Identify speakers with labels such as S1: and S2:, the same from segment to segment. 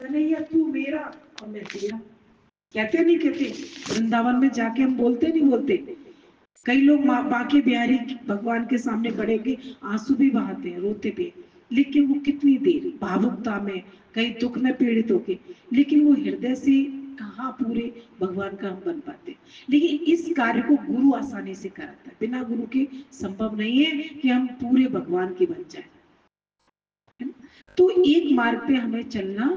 S1: कन्हैया तू मेरा और मैं तेरा। कहते नहीं कहते, वृंदावन में जाके हम बोलते नहीं बोलते। कई लोग बांके बिहारी भगवान के सामने खड़े के आंसू भी बहाते हैं, रोते भी, लेकिन वो कितनी देर भावुकता में, कई दुख में पीड़ित होके, लेकिन वो हृदय से कहाँ पूरे भगवान का हम बन पाते। लेकिन इस कार्य को गुरु आसानी से कराता है, बिना गुरु के संभव नहीं है कि हम पूरे भगवान के बन जाए। तो एक मार्ग पे हमें चलना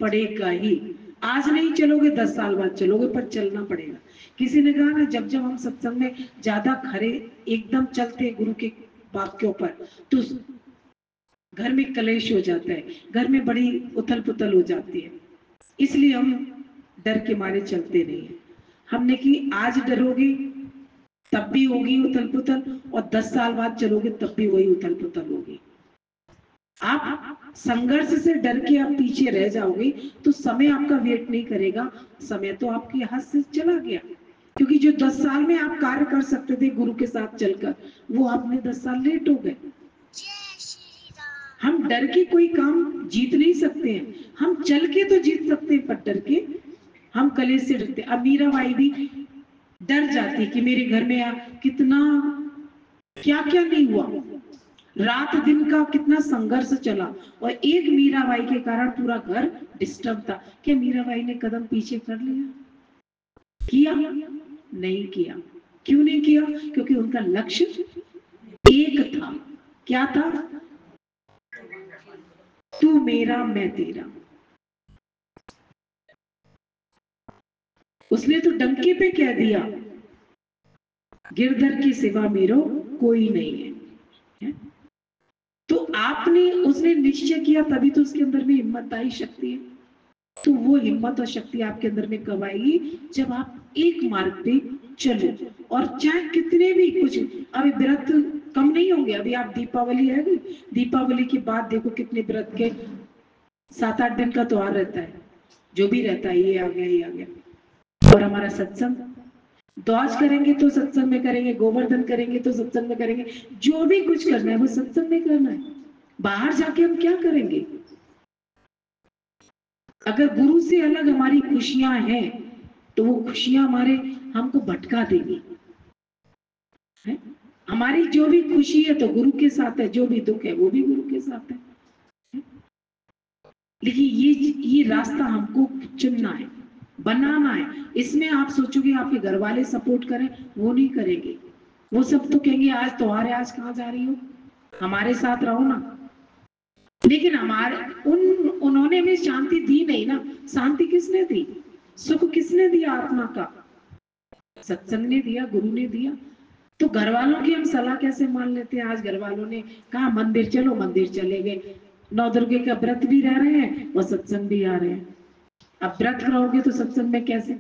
S1: पड़ेगा ही। आज नहीं चलोगे 10 साल बाद चलोगे, पर चलना पड़ेगा। किसी ने कहा ना, जब जब हम सत्संग में ज्यादा खड़े एकदम चलते गुरु के वाक्यों पर, तो घर में कलेश हो जाता है, घर में बड़ी उथल पुथल हो जाती है। इसलिए हम डर के मारे चलते नहीं है। हमने कि आज डरोगे तब भी होगी उथल पुथल, और 10 साल बाद चलोगे तब भी वही उथल पुथल होगी। आप संघर्ष से डर के आप पीछे रह जाओगे तो समय आपका वेट नहीं करेगा, समय तो आपके हाथ से चला गया। क्योंकि जो 10 साल में आप कार्य कर सकते थे गुरु के साथ चलकर, वो आपने 10 साल लेट हो गए। हम डर के कोई काम जीत नहीं सकते हैं, हम चल के तो जीत सकते हैं, पर डर के हम कलेश से डरते। अब मीराबाई भी डर जाती कि मेरे घर में कितना क्या क्या नहीं हुआ, रात दिन का कितना संघर्ष चला, और एक मीराबाई के कारण पूरा घर डिस्टर्ब था। क्या मीराबाई ने कदम पीछे कर लिया? किया नहीं किया। क्यों नहीं किया? क्योंकि उनका लक्ष्य एक था। क्या था? तू मेरा मैं तेरा। उसने तो डंके पे कह दिया, गिरधर की सिवा मेरो कोई नहीं है। तो आपने उसने निश्चय किया, तभी तो उसके अंदर में हिम्मत आई, शक्ति है। तो वो हिम्मत और शक्ति आपके अंदर में कब आएगी? जब आप एक मार्ग पे चलो। और चाहे कितने भी कुछ, अभी व्रत कम नहीं होंगे। अभी आप दीपावली है, दीपावली के बाद देखो कितने व्रत के 7-8 दिन का त्योहार रहता है, जो भी रहता है, ये आ गया ये आ गया। और हमारा सत्संग, द्वाज करेंगे तो सत्संग में करेंगे, गोवर्धन करेंगे तो सत्संग में करेंगे, जो भी कुछ करना है वो सत्संग में करना है। बाहर जाके हम क्या करेंगे? अगर गुरु से अलग हमारी खुशियां हैं तो वो खुशियां हमारे हमको भटका देगी। हमारी जो भी खुशी है तो गुरु के साथ है, जो भी दुख है वो भी गुरु के साथ है। लेकिन ये रास्ता हमको चुनना है, बनाना है। इसमें आप सोचोगे आपके घर वाले सपोर्ट करें, वो नहीं करेंगे। वो सब तो कहेंगे आज त्योहार है, आज कहाँ जा रही हो, हमारे साथ रहो ना। लेकिन हमारे उन्होंने हमें शांति दी नहीं ना। शांति किसने दी? सुख किसने दिया? आत्मा का सत्संग ने दिया, गुरु ने दिया। तो घर वालों की हम सलाह कैसे मान लेते हैं? आज घर वालों ने कहा मंदिर चलो, मंदिर चले गए, 9 दुर्गे का व्रत भी रह रहे हैं और सत्संग भी आ रहे हैं। अब व्रत रहोगे तो सत्संग में कैसे,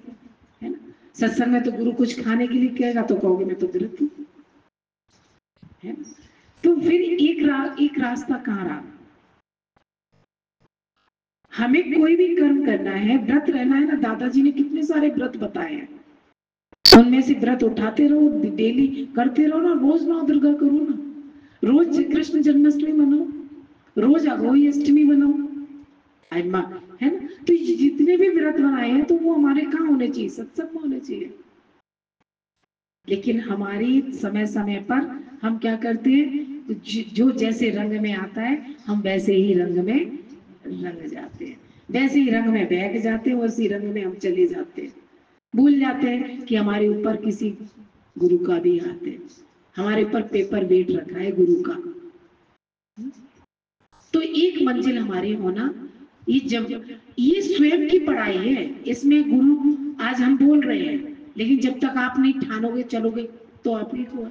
S1: है ना? सत्संग में तो गुरु कुछ खाने के लिए कहेगा तो कहोगे मैं तो व्रत हूं, है ना? तो फिर एक रास्ता कहाँ रहा? हमें कोई भी कर्म करना है, व्रत रहना है ना। दादाजी ने कितने सारे व्रत बताए हैं, उनमें से व्रत उठाते रहो, डेली करते रहो ना। रोज 9 दुर्गा करो ना, रोज कृष्ण जन्माष्टमी मनाओ, रोज अघोई अष्टमी बनाओ, है ना? तो जितने भी व्रत बनाए हैं तो वो हमारे कहाँ होने चाहिए? सत्संग में होने चाहिए। लेकिन हमारी समय समय पर हम क्या करते हैं? जो जैसे रंग में आता है हम वैसे ही रंग में रंग जाते हैं, वैसे ही रंग में बह जाते हैं, उसी रंग में हम चले जाते हैं। भूल जाते हैं कि हमारे ऊपर किसी गुरु का भी हाथ है, हमारे ऊपर पेपर वेट रखा है गुरु का। तो एक मंजिल हमारी होना, ये स्वयं की पढ़ाई है। इसमें गुरु आज हम बोल रहे हैं, लेकिन जब तक आप नहीं ठानोगे चलोगे तो आप ही को है।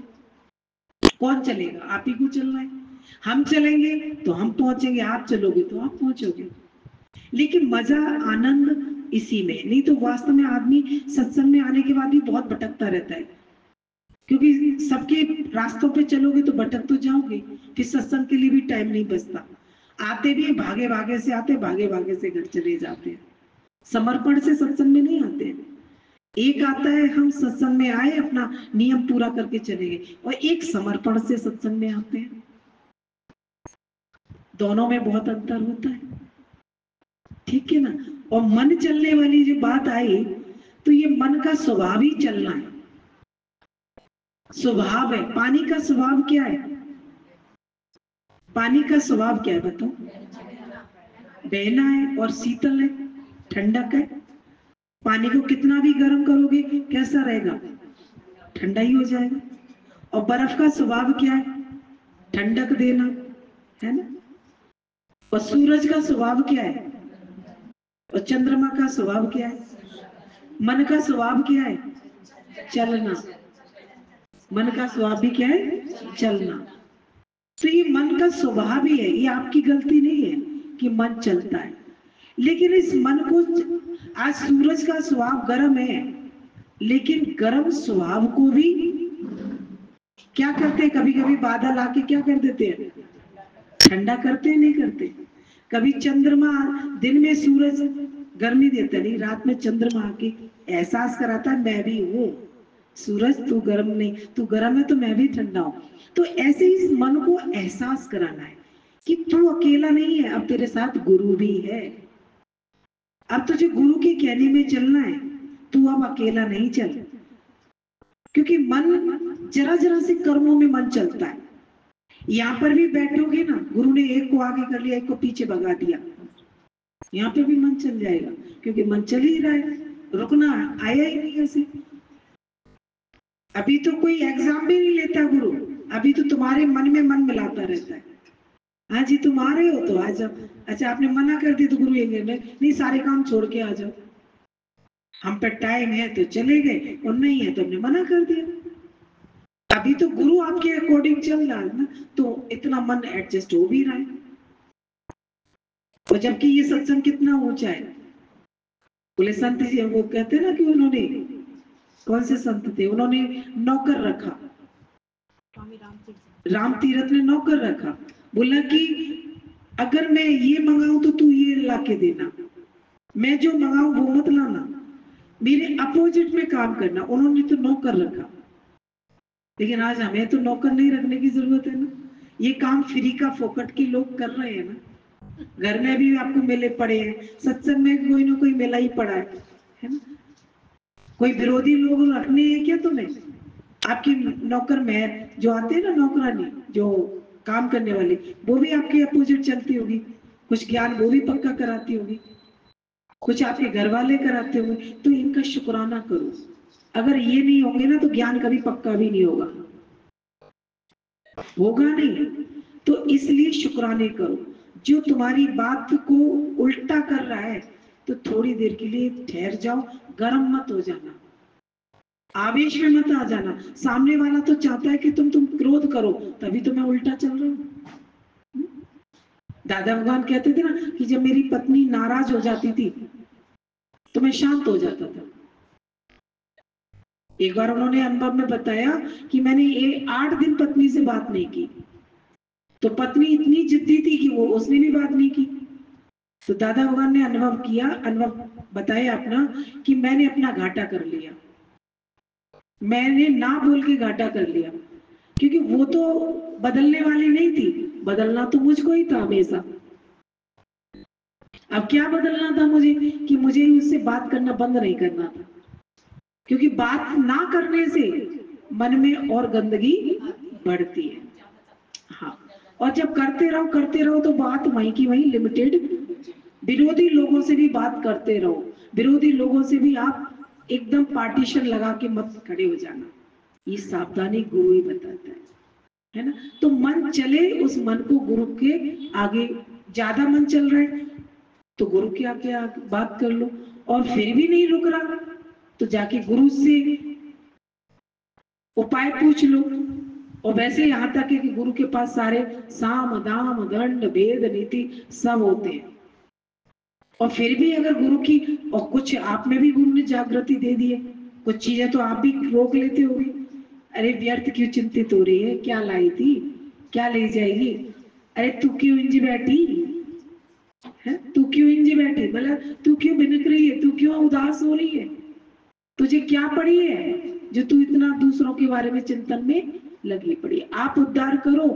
S1: कौन चलेगा? आप ही को चलना है। हम चलेंगे तो हम पहुंचेंगे, आप चलोगे तो आप पहुंचोगे। लेकिन मजा आनंद इसी में। नहीं तो वास्तव में आदमी सत्संग में आने के बाद भी बहुत भटकता रहता है, क्योंकि सबके रास्तों पे चलोगे तो भटक तो जाओगे, फिर सत्संग के लिए भी टाइम नहीं बचता। आते भी भागे भागे से आते, भागे भागे से घर चले जाते हैं। समर्पण से सत्संग में नहीं आते। एक आता है हम सत्संग में आए, अपना नियम पूरा करके चले गए, और एक समर्पण से सत्संग में आते हैं। दोनों में बहुत अंतर होता है। ठीक है ना। और मन चलने वाली जो बात आई, तो ये मन का स्वभाव ही चलना है, स्वभाव है। पानी का स्वभाव क्या है? पानी का स्वभाव क्या है बताओ? बहना है और शीतल है, ठंडक है। पानी को कितना भी गर्म करोगे कैसा रहेगा? ठंडा ही हो जाएगा। और बर्फ का स्वभाव क्या है? ठंडक देना, है ना। और सूरज का स्वभाव क्या है? और चंद्रमा का स्वभाव क्या है? मन का स्वभाव क्या है? चलना। मन का स्वभाव भी क्या है? चलना। तो ये मन का स्वभाव ही है, ये आपकी गलती नहीं है कि मन चलता है। लेकिन इस मन को, आज सूरज का स्वभाव गर्म है, लेकिन गर्म स्वभाव को भी क्या करते हैं, कभी कभी बादल आके क्या कर देते हैं? ठंडा करते हैं, नहीं करते? कभी चंद्रमा, दिन में सूरज गर्मी देता नहीं, रात में चंद्रमा आके एहसास कराता है मैं भी हूँ, सूरज तू गर्म नहीं, तू गर्म है तो मैं भी ठंडा हूँ। तो ऐसे ही इस मन को एहसास कराना है कि तू अकेला नहीं है, अब तेरे साथ गुरु भी है। अब तुझे गुरु के कहने में चलना है, तू अब अकेला नहीं चल। क्योंकि मन जरा जरा से कर्मों में मन चलता है। यहाँ पर भी बैठोगे ना, गुरु ने एक को आगे कर लिया, एक को पीछे भगा दिया, यहाँ पे भी मन चल जाएगा, क्योंकि मन चल ही रहा है, रुकना आया ही नहीं ऐसे। अभी तो कोई एग्जाम भी नहीं लेता गुरु, अभी तो तुम्हारे मन में मन मिलाता रहता है। हाँ जी तुम आ रहे हो तो आ जाओ, अच्छा आपने मना कर दी तो गुरु ये नहीं सारे काम छोड़ के आ जाओ, हम पे टाइम है तो चले गए, और नहीं है तो हमने मना कर दिया। अभी तो गुरु आपके अकॉर्डिंग चल रहा है ना, तो इतना मन एडजस्ट हो भी रहा है। और जबकि ये सत्संग कितना ऊंचा है, बोले संत जी, वो कहते ना कि उन्होंने, कौन से संत थे, उन्होंने नौकर रखा, राम तीरथ ने नौकर रखा, बोला कि अगर मैं ये मंगाऊं तो तू ये ला के देना, मैं जो मंगाऊं वो मत लाना, मेरे अपोजिट में काम करना। उन्होंने तो नौकर रखा। लेकिन आज हमें तो नौकर नहीं रखने की जरूरत है ना, ये काम फ्री का फोकट के लोग कर रहे हैं ना। घर में भी आपको मेले पड़े हैं, सत्संग में कोई ना कोई मेला ही पड़ा है ना। कोई विरोधी लोग रखने हैं क्या तुम्हें? आपकी नौकर में जो आते हैं ना, नौकरानी जो काम करने वाले, वो भी आपके अपोजिट चलती होगी, कुछ ज्ञान वो भी पक्का कराती होगी, कुछ आपके घर वाले कराते होंगे। तो इनका शुक्राना करो, अगर ये नहीं होंगे ना तो ज्ञान कभी पक्का भी नहीं होगा, होगा नहीं। तो इसलिए शुक्राने करो। जो तुम्हारी बात को उल्टा कर रहा है, तो थोड़ी देर के लिए ठहर जाओ, गर्म मत हो जाना, आवेश में मत आ जाना। सामने वाला तो चाहता है कि तुम क्रोध करो, तभी तो मैं उल्टा चल रहा हूँ। दादा भगवान कहते थे ना कि जब मेरी पत्नी नाराज हो जाती थी तो मैं शांत हो जाता था। एक बार उन्होंने अनुभव में बताया कि मैंने ये 8 दिन पत्नी से बात नहीं की, तो पत्नी इतनी जिद्दी थी कि वो उसने भी बात नहीं की। तो दादा भगवान ने अनुभव किया, अनुभव बताया अपना, कि मैंने अपना घाटा कर लिया, मैंने ना बोल के घाटा कर लिया, क्योंकि वो तो बदलने वाली नहीं थी, बदलना तो मुझको ही था हमेशा। अब क्या बदलना था मुझे, कि मुझे उससे बात करना बंद नहीं करना था, क्योंकि बात ना करने से मन में और गंदगी बढ़ती है। हाँ, और जब करते रहो तो बात वहीं की वहीं लिमिटेड। विरोधी लोगों से भी बात करते रहो, विरोधी लोगों से भी आप एकदम पार्टीशन लगा के मत खड़े हो जाना, ये सावधानी गुरु ही बताता है ना। तो मन चले, उस मन को गुरु के आगे, ज्यादा मन चल रहा है तो गुरु के आगे बात कर लो, और फिर भी नहीं रुक रहा तो जाके गुरु से उपाय पूछ लो। और वैसे यहाँ तक है कि गुरु के पास सारे साम दाम दंड भेद नीति सब होते हैं, और फिर भी अगर गुरु की, और कुछ आप में भी गुरु ने जागृति दे दी है, कुछ चीजें तो आप भी रोक लेते होगे, अरे व्यर्थ क्यों चिंतित हो रही है, क्या लाई थी, क्या ले जाएगी, अरे तू क्यों इंज बैठी है, तू क्यों इंज बैठी, मतलब तू क्यों बिनक रही है, तू क्यों उदास हो रही है, तुझे क्या पड़ी है जो तू इतना दूसरों के बारे में चिंतन में लगी पड़ी। आप उद्धार करो,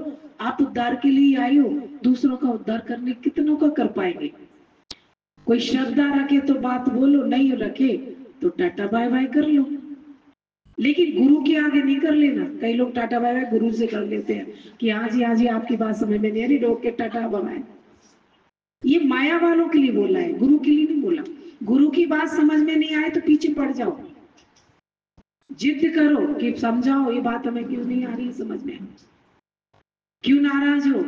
S1: आप उद्धार के लिए आए हो, दूसरों का उद्धार करने कितनों का कर पाएंगे। कोई श्रद्धा रखे तो बात बोलो, नहीं रखे तो टाटा बाय बाय कर लो, लेकिन गुरु के आगे नहीं कर लेना। कई लोग टाटा बाय बाय गुरु से कर लेते हैं कि हाँ जी आपकी बात समझ में नहीं आ रही, रोक के टाटा बाय बाय। ये माया वालों के लिए बोला है, गुरु के लिए नहीं बोला। गुरु की बात समझ में नहीं आए तो पीछे पड़ जाओ, जिद करो कि समझाओ ये बात हमें क्यों नहीं आ रही समझ में, क्यों नाराज हो।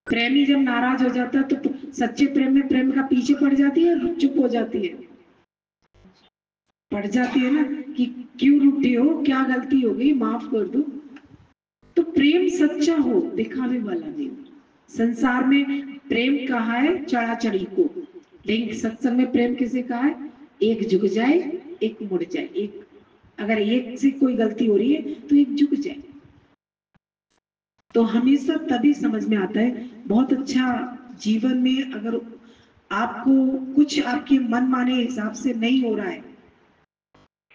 S1: प्रेमी जब नाराज हो जाता है तो सच्चे प्रेम में प्रेम का पीछे पड़ जाती है, चुप हो जाती है, पड़ जाती है ना कि क्यों रूठे हो, क्या गलती हो गई, माफ कर दो। तो प्रेम सच्चा हो, दिखावे वाला नहीं। संसार में प्रेम कहा है चढ़ा चढ़ी को, लेकिन सत्संग में प्रेम किसे कहा है, एक झुक जाए एक मुड़ जाए, एक अगर एक से कोई गलती हो रही है तो एक झुक जाए। तो हमेशा तभी समझ में आता है। बहुत अच्छा जीवन में अगर आपको कुछ आपके मन माने हिसाब से नहीं हो रहा है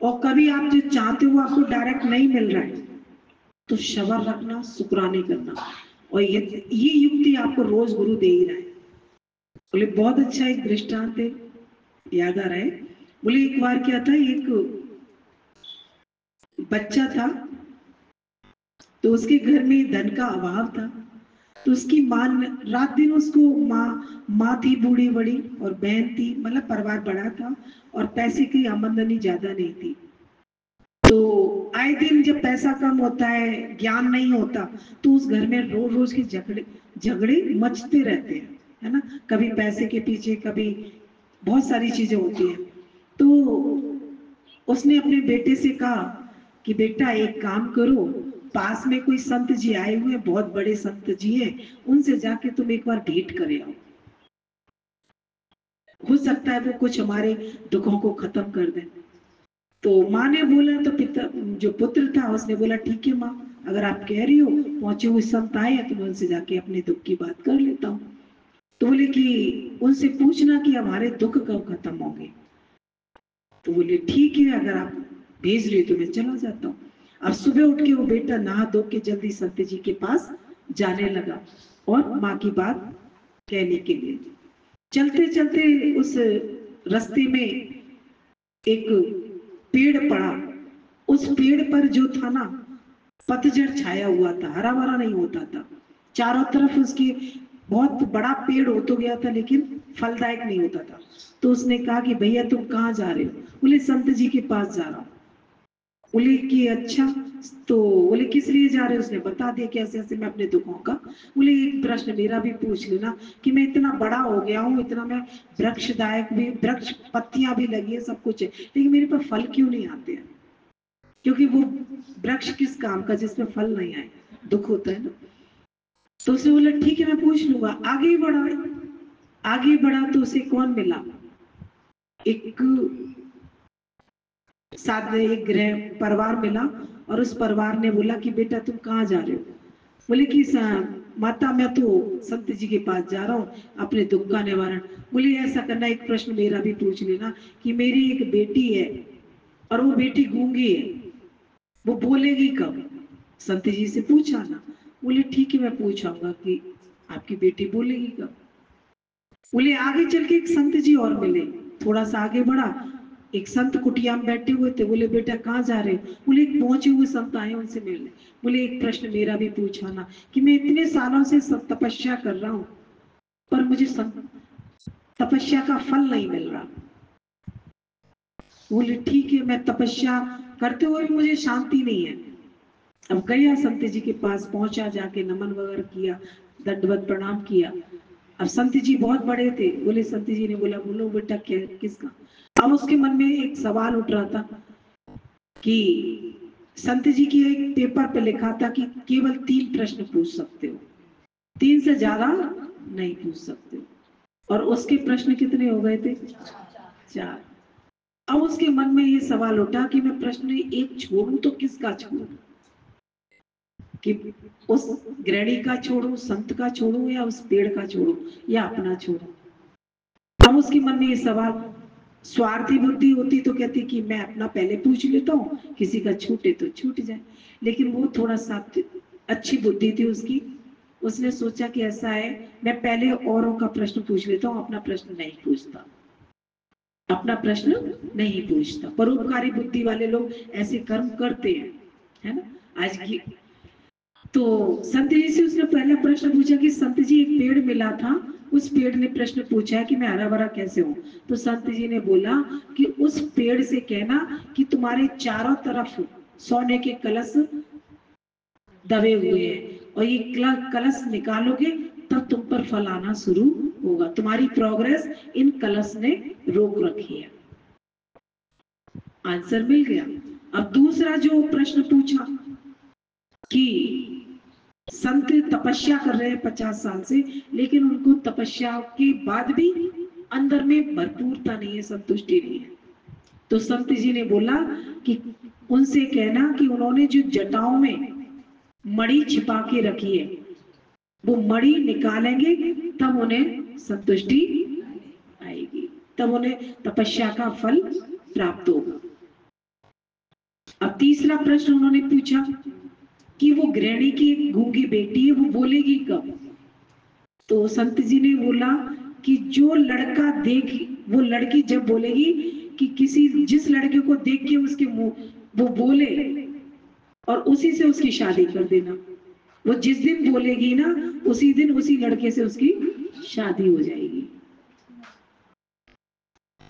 S1: और कभी आप जो चाहते हो आपको डायरेक्ट नहीं मिल रहा है, तो सबर रखना, शुक्राने करना, और ये युक्ति आपको रोज गुरु दे ही रहा है। बोले बहुत अच्छा एक दृष्टांत है, याद आ रहा है। बोले एक बार क्या था, एक बच्चा था तो उसके घर में धन का अभाव था, तो उसकी माँ रात दिन उसको माँ थी बूढ़ी बड़ी और बहन थी, मतलब परिवार बड़ा था और पैसे की आमदनी ज्यादा नहीं थी। तो आए दिन जब पैसा कम होता है, ज्ञान नहीं होता, तो उस घर में रोज रोज के झगड़े मचते रहते हैं, है ना। कभी पैसे के पीछे, कभी बहुत सारी चीजें होती हैं। तो उसने अपने बेटे से कहा कि बेटा एक काम करो, पास में कोई संत जी आए हुए हैं, बहुत बड़े संत जी हैं, उनसे जाके तुम एक बार भेंट करे आओ, हो सकता है वो कुछ हमारे दुखों को खत्म कर दे। तो माँ ने बोला, तो पिता जो पुत्र था उसने बोला ठीक है माँ, अगर आप कह रही हो, पहुंचे हुए संत आए तो मैं उनसे जाके अपने दुख की बात कर लेता हूँ। तो बोले कि उनसे पूछना कि हमारे दुख कब खत्म होंगे। तो बोले ठीक है, अगर आप भेज रहे तो मैं चला जाता हूँ। अब सुबह उठ के वो बेटा नहा धो के जल्दी संत जी के पास जाने लगा और माँ की बात कहने के लिए। चलते चलते उस रास्ते में एक पेड़ पड़ा, उस पेड़ पर जो था ना, पतझड़ छाया हुआ था, हरा भरा नहीं होता था, चारों तरफ उसके बहुत बड़ा पेड़ हो तो गया था लेकिन फलदायक नहीं होता था। तो उसने कहा कि भैया तुम कहाँ जा रहे हो। बोले संत जी के पास जा रहा हूँ। बोले कि अच्छा, तो बोले किस लिए जा रहे हो। उसने बता दिया कैसे ऐसे मैं अपने दुखों का। बोले एक प्रश्न मेरा भी पूछ लेना कि मैं इतना बड़ा हो गया हूँ, इतना मैं वृक्षदायक भी, वृक्ष पत्तियां भी लगी है, सब कुछ है, लेकिन मेरे पर फल क्यों नहीं आते हैं। क्योंकि वो वृक्ष किस काम का जिसमें फल नहीं आए, दुख होता है ना। तो उसने बोला ठीक है मैं पूछ लूंगा। आगे बढ़ा, आगे बढ़ा तो उसे कौन मिला, एक साथ एक गृह परिवार मिला, और उस परिवार ने बोला कि बेटा तुम कहाँ जा रहे हो। बोले कि माता मैं तो संत जी के पास जा रहा हूँ अपने दुख का निवारण। बोले ऐसा करना, एक प्रश्न मेरा भी पूछ लेना कि मेरी एक बेटी है और वो बेटी गूंगी है, वो बोलेगी कब। संत जी से पूछा ना। बोले ठीक है मैं पूछाऊंगा कि आपकी बेटी बोलेगी कब। बोले आगे चल के एक संत जी और मिले, थोड़ा सा आगे बढ़ा, एक संत कुटिया में बैठे हुए थे। बोले बेटा कहाँ जा रहे हो। बोले एक पहुंचे हुए संत आए उनसे मिलने। बोले एक प्रश्न मेरा भी पूछाना कि मैं इतने सालों से तपस्या कर रहा हूँ पर मुझे तपस्या का फल नहीं मिल रहा। बोले ठीक है, मैं तपस्या करते हुए भी मुझे शांति नहीं है। अब गया संत जी के पास, पहुंचा, जाके नमन वगैरह किया, दंडवत प्रणाम किया। अब संत जी बहुत बड़े थे। बोले संत जी ने बोला बोलो बेटा क्या किसका। अब उसके मन में एक सवाल उठ रहा था कि संत जी की एक पेपर पे लिखा था कि केवल 3 प्रश्न पूछ सकते हो, 3 से ज्यादा नहीं पूछ सकते हो, और उसके प्रश्न कितने हो गए थे, 4। अब उसके मन में ये सवाल उठा कि मैं प्रश्न एक छोड़ू तो किसका छोड़ू, कि उस गृहिणी का छोड़ू, संत का छोड़ू, या उस पेड़ का छोड़ू, या अपना छोड़ू। अब उसके मन में ये सवाल, स्वार्थी बुद्धि होती तो कहती कि मैं अपना पहले पूछ लेता हूँ, किसी का छूटे तो छूट जाए। लेकिन वो थोड़ा सा अच्छी बुद्धि थी उसकी, उसने सोचा कि ऐसा है, मैं पहले औरों का प्रश्न पूछ लेता हूँ, अपना प्रश्न नहीं पूछता, अपना प्रश्न नहीं पूछता। परोपकारी बुद्धि वाले लोग ऐसे कर्म करते हैं, है ना। आज की तो संत जी से उसने पहला प्रश्न पूछा कि संत जी, एक पेड़ मिला था, उस पेड़ ने प्रश्न पूछा कि मैं हरा भरा कैसे हूँ। तो संत जी ने बोला कि उस पेड़ से कहना कि तुम्हारे चारों तरफ सोने के कलश दबे हुए हैं और ये कलश निकालोगे तब तुम पर फल आना शुरू होगा, तुम्हारी प्रोग्रेस इन कलश ने रोक रखी है। आंसर मिल गया। अब दूसरा जो प्रश्न पूछा कि संत तपस्या कर रहे हैं 50 साल से, लेकिन उनको तपस्या के बाद भी अंदर में भरपूरता नहीं है, संतुष्टि नहीं है। तो संत जी ने बोला कि उनसे कहना कि उन्होंने जो जटाओं में मणि छिपा के रखी है, वो मणि निकालेंगे तब उन्हें संतुष्टि आएगी, तब उन्हें तपस्या का फल प्राप्त होगा। अब तीसरा प्रश्न उन्होंने पूछा कि वो गृहिणी की एक गूंगी बेटी है, वो बोलेगी कब। तो संत जी ने बोला कि जो लड़का देख, वो लड़की जब बोलेगी कि किसी जिस लड़के को देख के उसके मुंह वो बोले और उसी से उसकी शादी कर देना। वो जिस दिन बोलेगी ना, उसी दिन उसी लड़के से उसकी शादी हो जाएगी।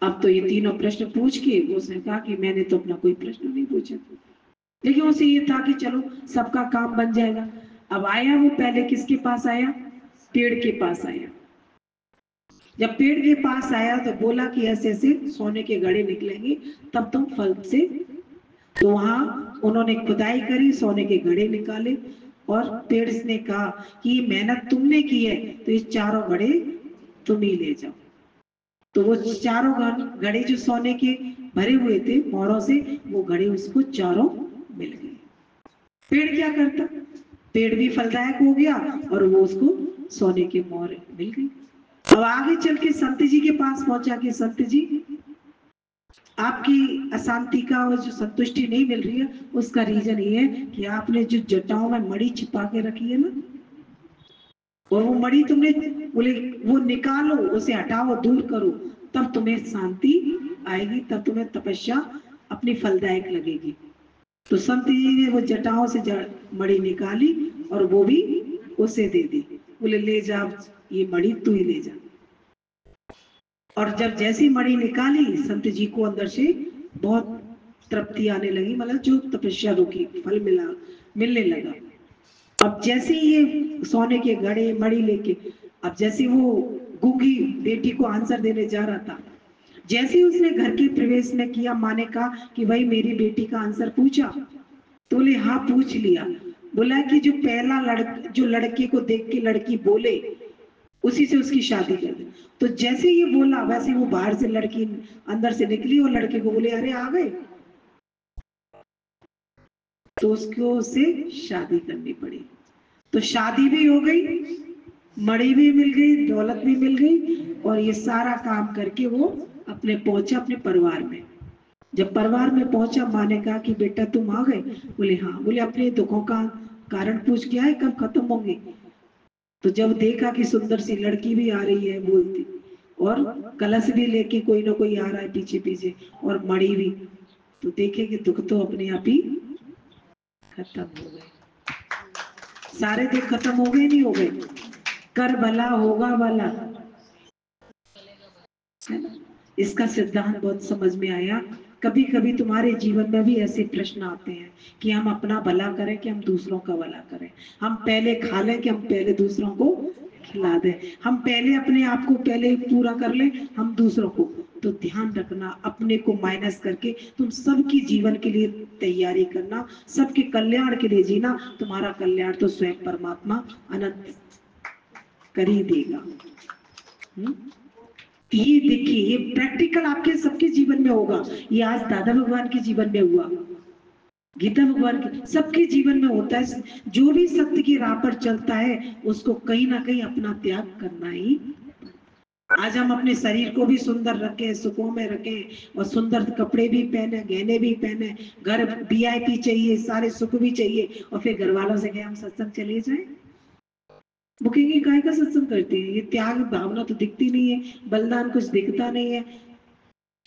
S1: अब तो ये तीनों प्रश्न पूछ के उसने कहा कि मैंने तो अपना कोई प्रश्न नहीं पूछा, लेकिन उसे ये था कि चलो सबका काम बन जाएगा। अब आया वो पहले किसके पास आया, पेड़ के पास आया। जब पेड़ के पास आया तो बोला कि ऐसे ऐसे सोने के घड़े निकलेंगे तब तुम फल से। तो वहां उन्होंने खुदाई करी, सोने के घड़े निकाले और पेड़ ने कहा कि ये मेहनत तुमने की है तो ये चारों घड़े तुम ही ले जाओ। तो वो चारों घड़े जो सोने के भरे हुए थे मोहरों से, वो घड़े उसको चारों मिल गए। पेड़ क्या करता, पेड़ भी फलदायक हो गया और वो उसको सोने के मोहर मिल गई। अब आगे चल के संत जी के पास पहुंचा कि संत जी, आपकी अशांति का और जो संतुष्टि नहीं मिल रही है उसका रीजन ये है कि आपने जो जटाओं में मणि छिपा के रखी है ना, और वो मणि तुमने बोले वो निकालो, उसे हटाओ, दूर करो, तब तुम्हें शांति आएगी, तब तुम्हें तपस्या अपनी फलदायक लगेगी। तो संत जी ने वो जटाओं से मणि निकाली और वो भी उसे दे दी। बोले ले जा, ये मणि तू ही ले जा। और जब जैसी मणि निकाली, संत जी को अंदर से बहुत तृप्ति आने लगी, मतलब जो तपस्या रोकी फल मिलने लगा। अब जैसे ये सोने के घड़े मणि लेके, अब जैसे वो गूंगी बेटी को आंसर देने जा रहा था, जैसे ही उसने घर के प्रवेश में किया, माँ ने कहा कि भाई मेरी बेटी का आंसर पूछा। तो बोले हाँ पूछ लिया। बोला कि जो पहला जो लड़के को देख के लड़की बोले उसी से उसकी शादी कर दे। तो जैसे ये बोला वैसे वो बाहर से लड़की अंदर से निकली और लड़के को बोले अरे आ गए। तो उसको उससे शादी करनी पड़ी। तो शादी भी हो गई, मणि भी मिल गई, दौलत भी मिल गई और ये सारा काम करके वो अपने पहुंचा अपने परिवार में। जब परिवार में पहुंचा, माँ ने कहा कि बेटा तुम आ गए। बोले हाँ। बोले अपने दुखों का कारण पूछ के आए, कब खत्म होंगे। तो जब देखा कि सुंदर सी लड़की भी आ रही है बोलती, और कलश भी लेके कोई ना कोई आ रहा है पीछे पीछे, और मणि भी, तो देखे कि दुख तो अपने आप ही खत्म हो गए। सारे दुख खत्म हो गए, नहीं हो गए। कर भला होगा भला, है ना। इसका सिद्धांत बहुत समझ में आया। कभी कभी तुम्हारे जीवन में भी ऐसे प्रश्न आते हैं कि हम अपना भला करें कि हम दूसरों का भला करें, हम पहले खा लें कि हम पहले दूसरों को खिला दें, हम पहले अपने आप को पहले पूरा कर लें हम दूसरों को। तो ध्यान रखना, अपने को माइनस करके तुम सबकी जीवन के लिए तैयारी करना, सबके कल्याण के लिए जीना। तुम्हारा कल्याण तो स्वयं परमात्मा अनंत कर ही देगा। ये देखिए, ये प्रैक्टिकल आपके सबके जीवन में होगा। ये आज दादा भगवान के जीवन में हुआ, गीता भगवान के सबके जीवन में होता है। जो भी सत्य की राह पर चलता है उसको कहीं ना कहीं अपना त्याग करना ही। आज हम अपने शरीर को भी सुंदर रखें, सुखों में रखें और सुंदर कपड़े भी पहने, गहने भी पहने, घर VIP चाहिए, सारे सुख भी चाहिए, और फिर घर वालों से कहें हम सत्संग चले जाएं। वो कहेंगे काय का सत्संग करते हैं, ये त्याग भावना तो दिखती नहीं है, बलिदान कुछ दिखता नहीं है,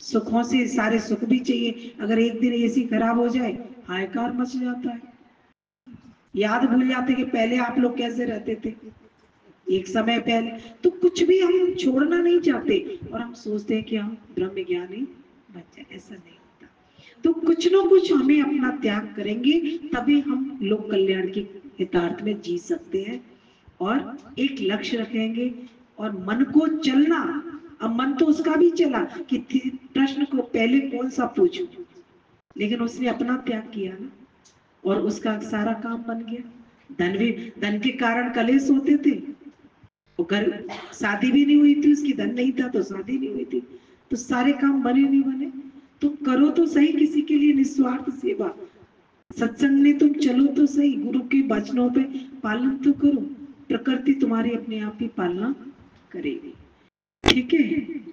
S1: सुखों से सारे सुख भी चाहिए, अगर एक दिन एसी खराब हो जाए हायकार मच जाता है। याद भूल जाते कि पहले आप लोग कैसे रहते थे एक समय पहले। तो कुछ भी हम छोड़ना नहीं चाहते और हम सोचते हैं कि हम ब्रह्म ज्ञानी बन जाए, ऐसा नहीं होता। तो कुछ ना कुछ हमें अपना त्याग करेंगे, तभी हम लोक कल्याण के हितार्थ में जी सकते हैं और एक लक्ष्य रखेंगे और मन को चलना। अब मन तो उसका भी चला कि प्रश्न को पहले कौन सा पूछूं, लेकिन उसने अपना त्याग किया ना और उसका सारा काम बन गया। धन भी, धन के कारण कलेश होते थे, वो घर शादी भी नहीं हुई थी उसकी, धन नहीं था तो शादी नहीं हुई थी, तो सारे काम बने नहीं बने। तो करो तो सही किसी के लिए निस्वार्थ सेवा, सत्संग में तुम चलो तो सही, गुरु के वचनों पे पालन तो करो, प्रकृति तुम्हारी अपने आप ही पालना करेगी। ठीक है।